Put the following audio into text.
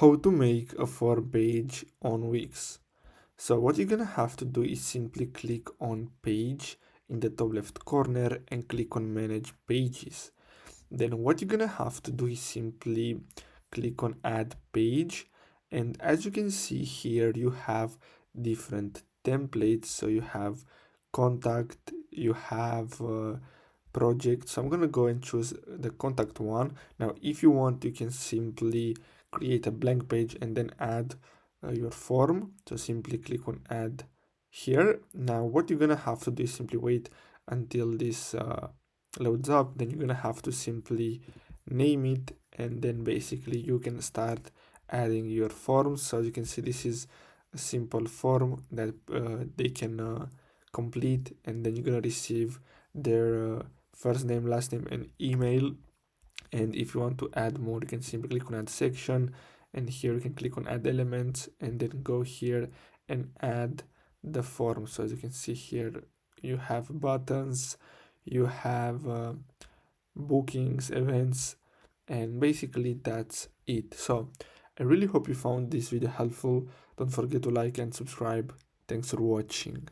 How to make a form page on Wix. So what you're gonna have to do is simply click on page in the top left corner and click on manage pages. Then what you're gonna have to do is simply click on add page, and as you can see here you have different templates. So you have contact, you have project. So I'm gonna go and choose the contact one. Now if you want, you can simply create a blank page and then add your form. So simply click on add here. Now what you're gonna have to do is simply wait until this loads up. Then you're gonna have to simply name it, and then basically you can start adding your forms. So as you can see, this is a simple form that they can complete, and then you're gonna receive their first name, last name, and email. And if you want to add more, you can simply click on add section, and here you can click on add elements, and then go here and add the form. So as you can see here, you have buttons, you have bookings, events, and basically that's it. So I really hope you found this video helpful. Don't forget to like and subscribe. Thanks for watching.